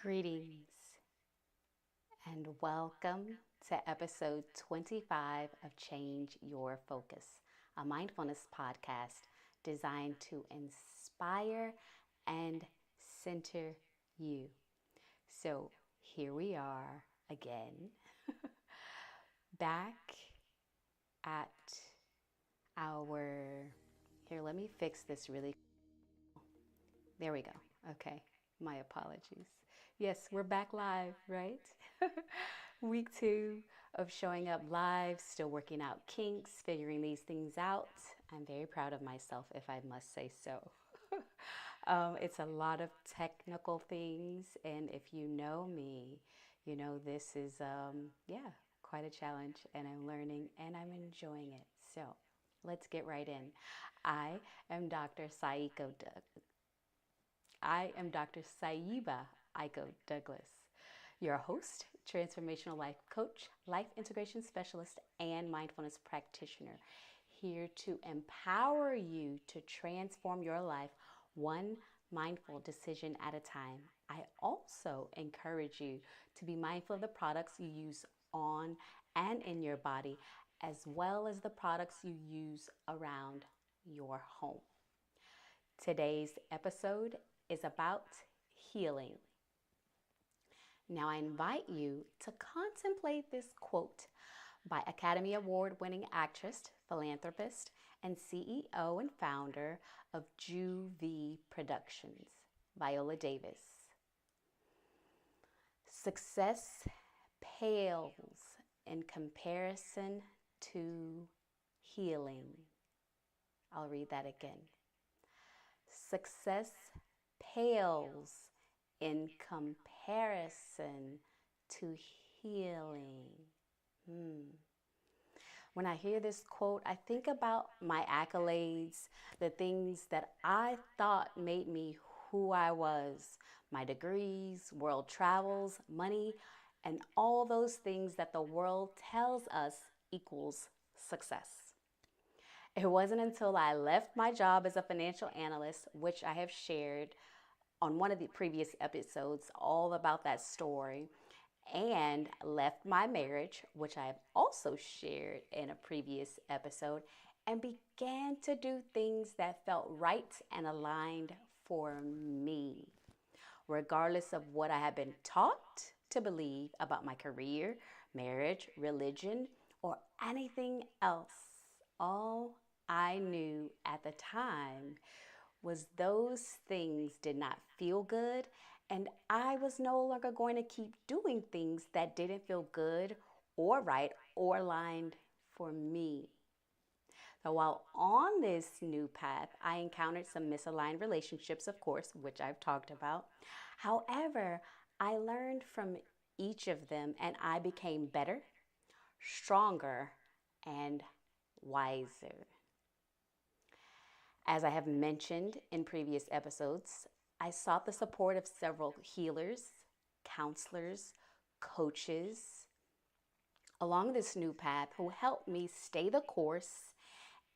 Greetings and welcome to episode 25 of Change Your Focus, a mindfulness podcast designed to inspire and center you. So here we are again, back at our. Here, let me fix this really. There we go. Okay, my apologies. Yes, we're back live, right? Week 2 of showing up live, still working out kinks, figuring these things out. I'm very proud of myself, if I must say so. It's a lot of technical things, and if you know me, you know this is, quite a challenge, and I'm learning and I'm enjoying it. So let's get right in. I am Dr. Saiko I am Dr. Sayiba Aiko-Douglas, your host, transformational life coach, life integration specialist, and mindfulness practitioner, here to empower you to transform your life one mindful decision at a time. I also encourage you to be mindful of the products you use on and in your body, as well as the products you use around your home. Today's episode is about healing. Now, I invite you to contemplate this quote by Academy Award winning actress, philanthropist, and CEO and founder of Juvie Productions, Viola Davis. Success pales in comparison to healing. I'll read that again. Success pales in comparison to healing. When I hear this quote, I think about my accolades, the things that I thought made me who I was, my degrees, world travels, money, and all those things that the world tells us equals success. It wasn't until I left my job as a financial analyst, which I have shared on one of the previous episodes, all about that story, and left my marriage, which I have also shared in a previous episode, and began to do things that felt right and aligned for me, regardless of what I had been taught to believe about my career, marriage, religion, or anything else. All I knew at the time was those things did not feel good, and I was no longer going to keep doing things that didn't feel good or right or aligned for me. So while on this new path, I encountered some misaligned relationships, of course, which I've talked about. However, I learned from each of them and I became better, stronger, and wiser. As I have mentioned in previous episodes, I sought the support of several healers, counselors, coaches along this new path who helped me stay the course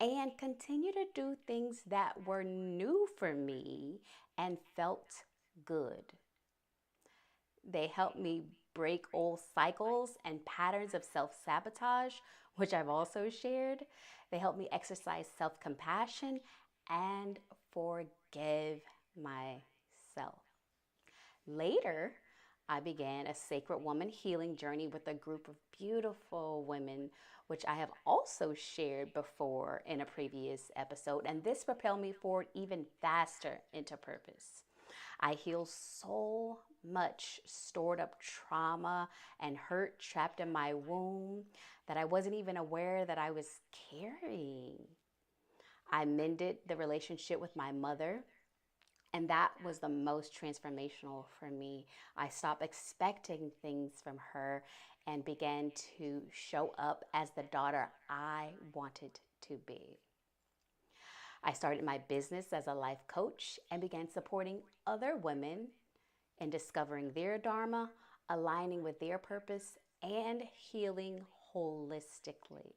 and continue to do things that were new for me and felt good. They helped me break old cycles and patterns of self-sabotage, which I've also shared. They helped me exercise self-compassion and forgive myself. Later, I began a sacred woman healing journey with a group of beautiful women, which I have also shared before in a previous episode, and this propelled me forward even faster into purpose. I healed so much stored up trauma and hurt trapped in my womb that I wasn't even aware that I was carrying. I mended the relationship with my mother, and that was the most transformational for me. I stopped expecting things from her and began to show up as the daughter I wanted to be. I started my business as a life coach and began supporting other women in discovering their dharma, aligning with their purpose, and healing holistically.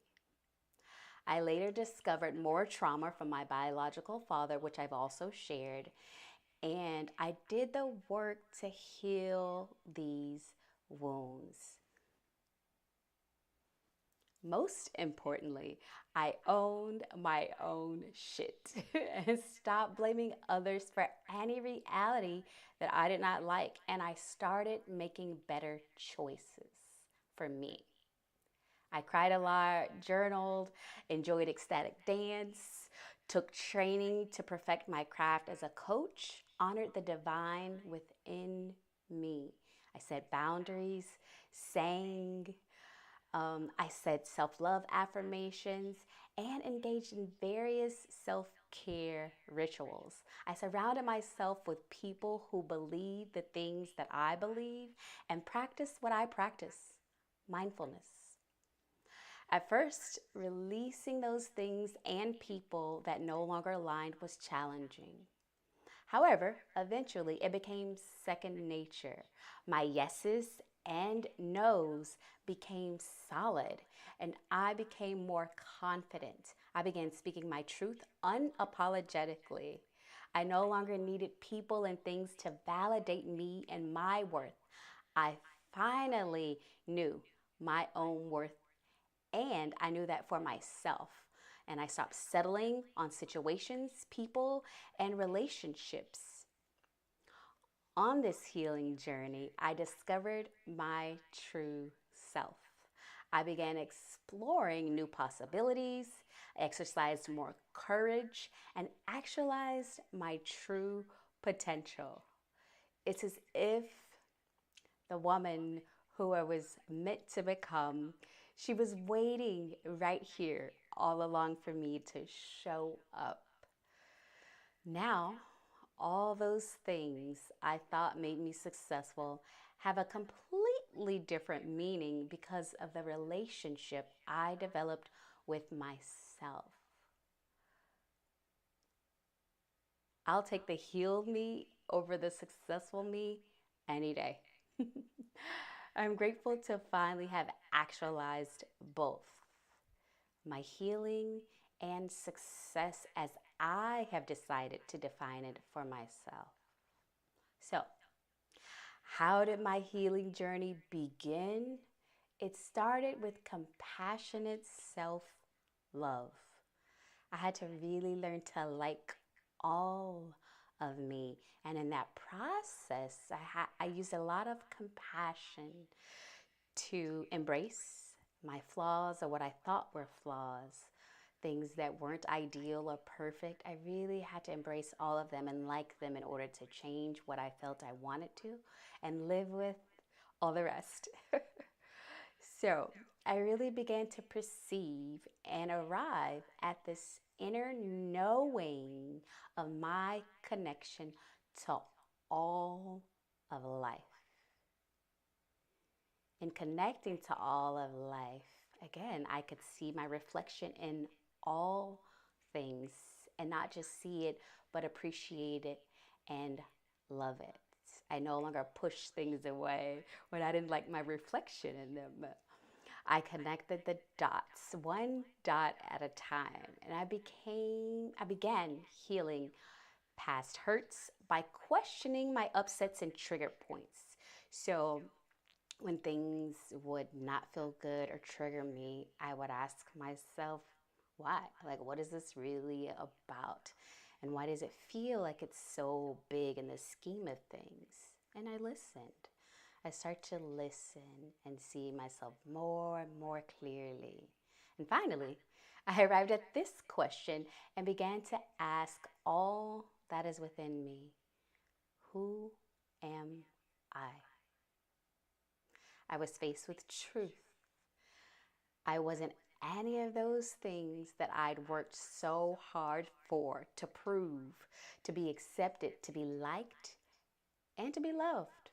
I later discovered more trauma from my biological father, which I've also shared, And I did the work to heal these wounds. Most importantly, I owned my own shit and stopped blaming others for any reality that I did not like. And I started making better choices for me. I cried a lot, journaled, enjoyed ecstatic dance, took training to perfect my craft as a coach, honored the divine within me. I set boundaries, sang, I said self love affirmations and engaged in various self care rituals. I surrounded myself with people who believe the things that I believe and practice what I practice, mindfulness. At first, releasing those things and people that no longer aligned was challenging. However, eventually it became second nature. My yeses and nos became solid, and I became more confident. I began speaking my truth unapologetically. I no longer needed people and things to validate me and my worth. I finally knew my own worth, and I knew that for myself. And I stopped settling on situations, people, and relationships. On this healing journey, I discovered my true self. I began exploring new possibilities, exercised more courage, and actualized my true potential. It's as if the woman who I was meant to become, she was waiting right here all along for me to show up. Now, all those things I thought made me successful have a completely different meaning because of the relationship I developed with myself. I'll take the healed me over the successful me any day. I'm grateful to finally have actualized both my healing and success as I have decided to define it for myself. So, how did my healing journey begin? It started with compassionate self love. I had to really learn to like all of me. And in that process, I used a lot of compassion to embrace my flaws or what I thought were flaws, things that weren't ideal or perfect. I really had to embrace all of them and like them in order to change what I felt I wanted to and live with all the rest. So I really began to perceive and arrive at this inner knowing of my connection to all of life. In connecting to all of life, again, I could see my reflection in all things and not just see it, but appreciate it and love it. I no longer push things away when I didn't like my reflection in them. I connected the dots, one dot at a time, and I began healing past hurts by questioning my upsets and trigger points. So when things would not feel good or trigger me, I would ask myself, why? Like, what is this really about? And why does it feel like it's so big in the scheme of things? And I listened. I start to listen and see myself more and more clearly. And finally, I arrived at this question and began to ask all that is within me: who am I? I was faced with truth. I wasn't any of those things that I'd worked so hard for, to prove, to be accepted, to be liked, and to be loved.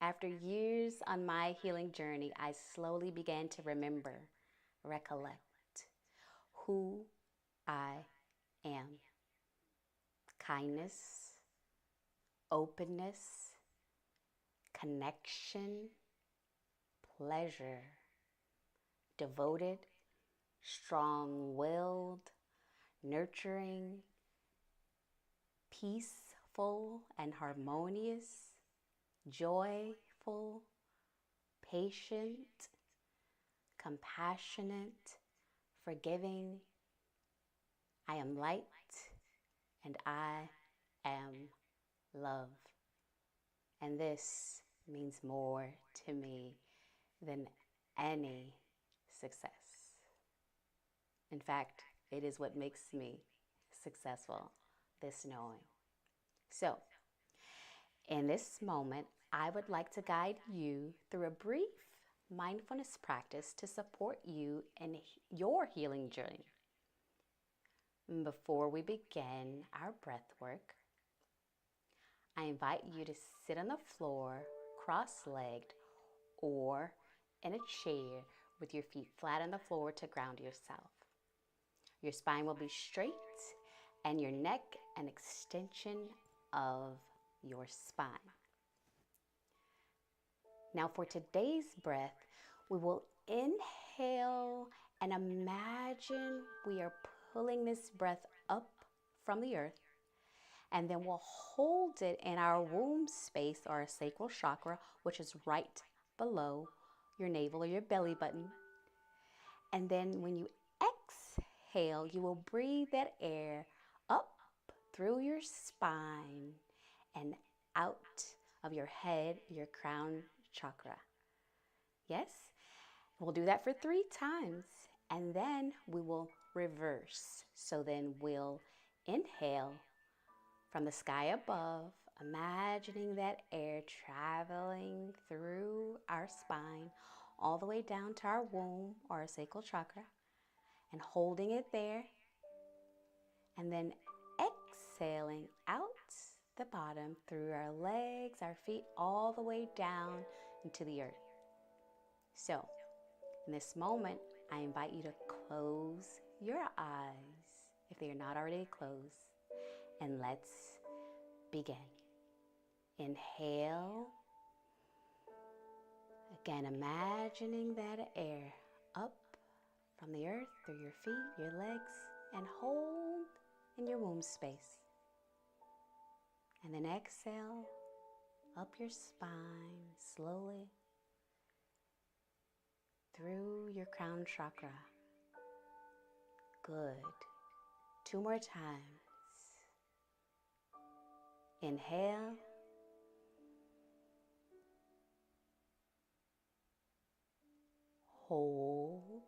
After years on my healing journey, I slowly began to remember, recollect who I am. Kindness, openness, connection, pleasure, devoted, strong willed, nurturing, peaceful, peaceful and harmonious, joyful, patient, compassionate, forgiving. I am light and I am love. And this means more to me than any success. In fact, it is what makes me successful, this knowing. So, in this moment, I would like to guide you through a brief mindfulness practice to support you in your healing journey. Before we begin our breath work, I invite you to sit on the floor, cross-legged, or in a chair with your feet flat on the floor to ground yourself. Your spine will be straight and your neck an extension of your spine. Now for today's breath, we will inhale and imagine we are pulling this breath up from the earth, and then we'll hold it in our womb space or our sacral chakra, which is right below your navel or your belly button. And then when you exhale, you will breathe that air up through your spine and out of your head, your crown chakra. Yes? We'll do that for 3 times, and then we will reverse. So then we'll inhale from the sky above, imagining that air traveling through our spine all the way down to our womb or our sacral chakra, and holding it there, and then exhaling out the bottom through our legs, our feet, all the way down into the earth. So, in this moment, I invite you to close your eyes if they are not already closed, and let's begin. Inhale. Again, imagining that air up from the earth through your feet, your legs, and hold in your womb space. And then exhale up your spine slowly through your crown chakra. Good. 2 more times. Inhale. Hold.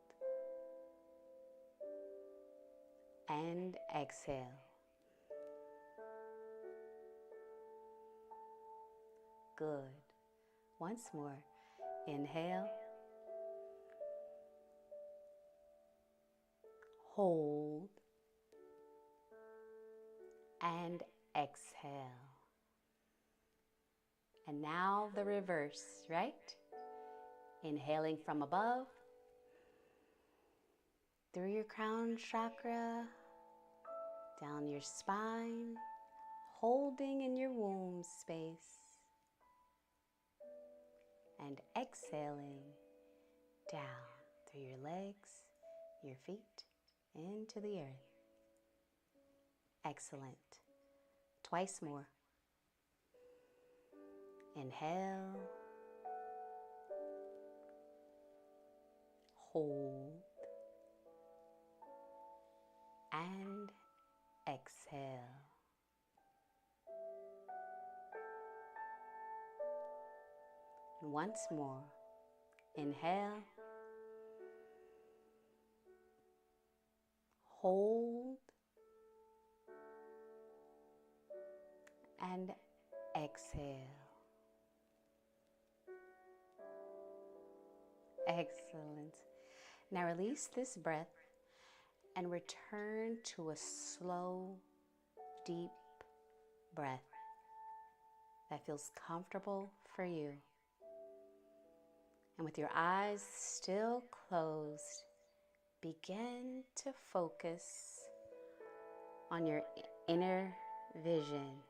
And exhale. Good. Once more. Inhale. Hold. And exhale. And now the reverse, right? Inhaling from above, through your crown chakra, down your spine, holding in your womb space, and exhaling down through your legs, your feet, into the earth. Excellent. Twice more. Inhale. Hold. And exhale. And once more. Inhale. Hold. And exhale. Excellent. Now release this breath and return to a slow, deep breath that feels comfortable for you. And with your eyes still closed, begin to focus on your inner vision,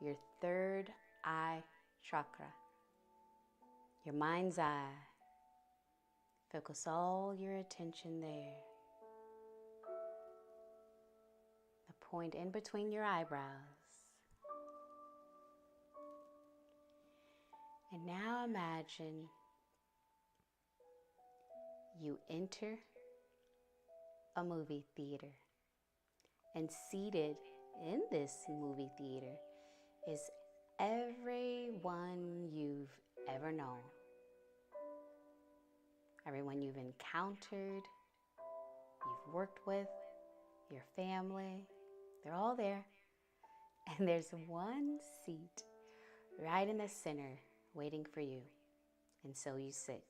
your third eye chakra, your mind's eye. Focus all your attention there. The point in between your eyebrows. And now imagine you enter a movie theater, and seated in this movie theater is everyone you've ever known, everyone you've encountered, you've worked with, your family. They're all there. And there's one seat right in the center waiting for you. And so you sit,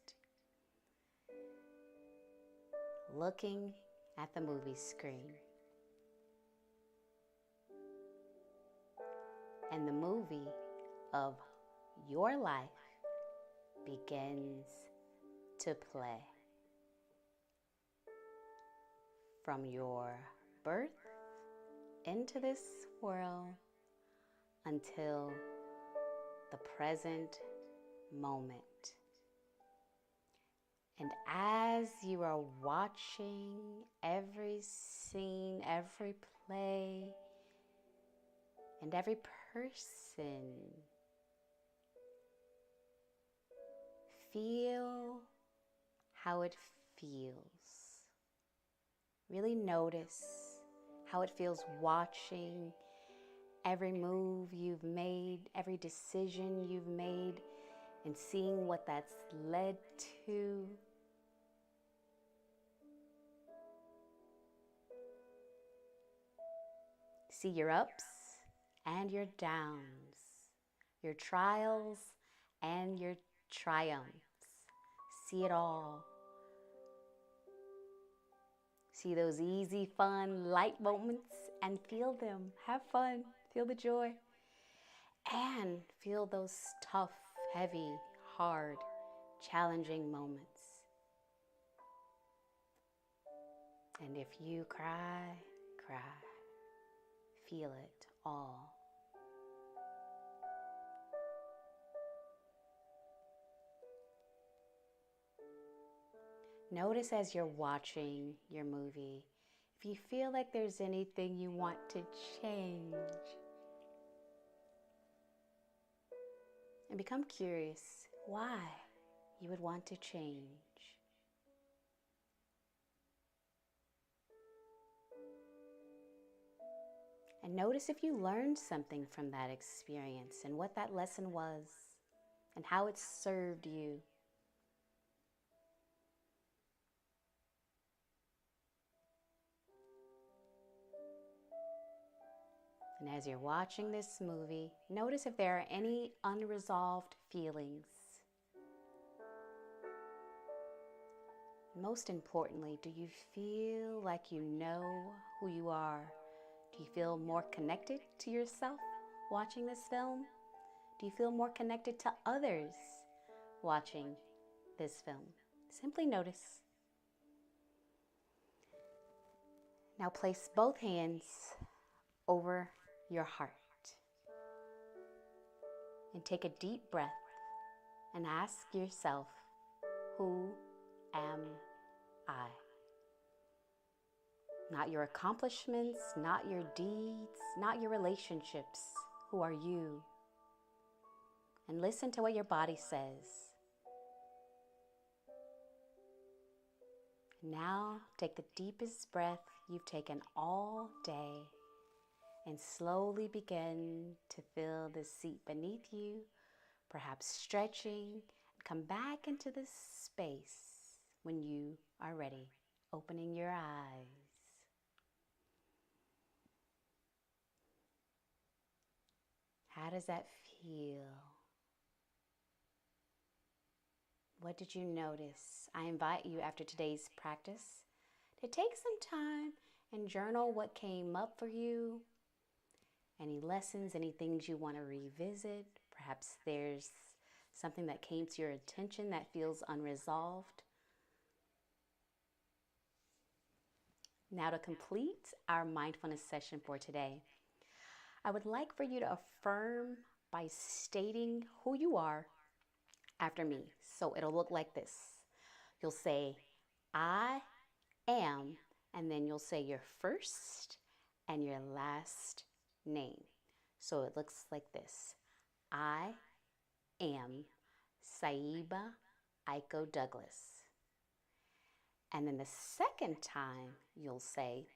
looking at the movie screen. And the movie of your life begins to play. From your birth into this world until the present moment. And as you are watching every scene, every play, and every person, feel how it feels. Really notice how it feels watching every move you've made, every decision you've made, and seeing what that's led to. See your ups and your downs, your trials and your triumphs. See it all. See those easy, fun, light moments and feel them. Have fun. Feel the joy. And feel those tough, heavy, hard, challenging moments. And if you cry, cry. Feel it all. Notice as you're watching your movie, if you feel like there's anything you want to change. And become curious why you would want to change. And notice if you learned something from that experience and what that lesson was and how it served you. And as you're watching this movie, notice if there are any unresolved feelings. Most importantly, do you feel like you know who you are? Do you feel more connected to yourself watching this film? Do you feel more connected to others watching this film? Simply notice. Now place both hands over your heart and take a deep breath and ask yourself, who am I? Not your accomplishments, not your deeds, not your relationships. Who are you? And listen to what your body says. Now take the deepest breath you've taken all day and slowly begin to feel the seat beneath you, perhaps stretching. Come back into this space when you are ready, opening your eyes. How does that feel? What did you notice? I invite you after today's practice to take some time and journal what came up for you. Any lessons, any things you want to revisit. Perhaps there's something that came to your attention that feels unresolved. Now to complete our mindfulness session for today, I would like for you to affirm by stating who you are after me. So it'll look like this. You'll say, I am, and then you'll say your first and your last name. So it looks like this. I am Sayiba Aiko-Douglas. And then the second time, you'll say,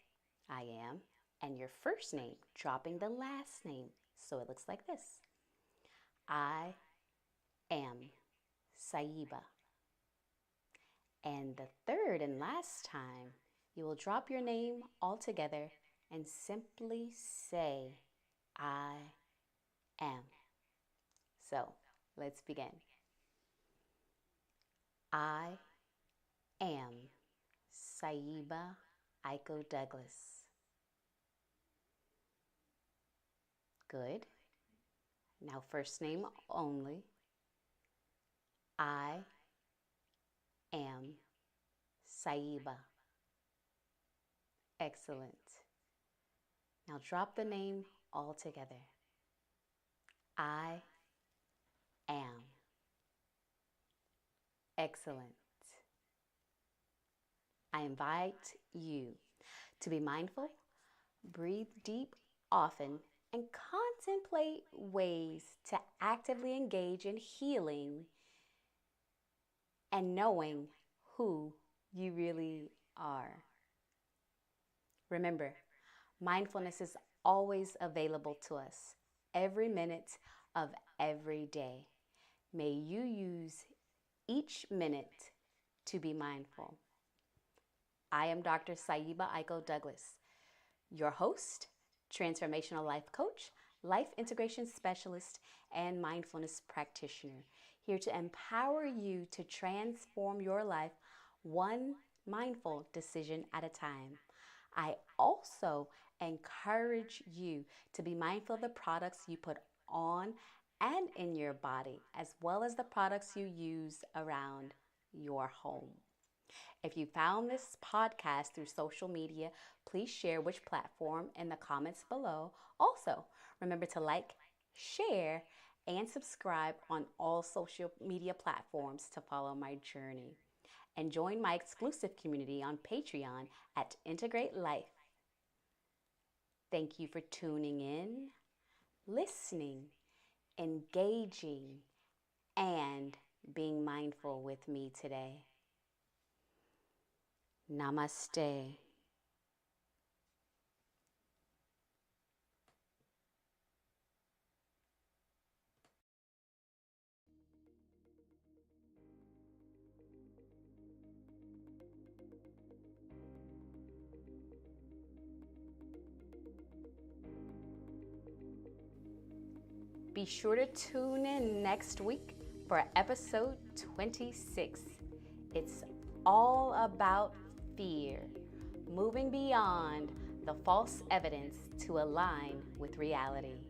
I am, and your first name, dropping the last name. So it looks like this. I am Sayiba. And the third and last time, you will drop your name all together and simply say, I am. So let's begin. I am Sayiba Aiko-Douglas. Good. Now first name only. I am Sayiba. Excellent. Now drop the name all together. I am. Excellent. I invite you to be mindful, breathe deep often, and contemplate ways to actively engage in healing and knowing who you really are. Remember, mindfulness is always available to us every minute of every day. May you use each minute to be mindful. I am Dr. Sayiba Aiko-Douglas, your host, transformational life coach, life integration specialist, and mindfulness practitioner, here to empower you to transform your life one mindful decision at a time. I also encourage you to be mindful of the products you put on and in your body, as well as the products you use around your home. If you found this podcast through social media, please share which platform in the comments below. Also, remember to like, share, and subscribe on all social media platforms to follow my journey. And join my exclusive community on Patreon at Integr8 Lyfe. Thank you for tuning in, listening, engaging, and being mindful with me today. Namaste. Be sure to tune in next week for episode 26. It's all about fear, moving beyond the false evidence to align with reality.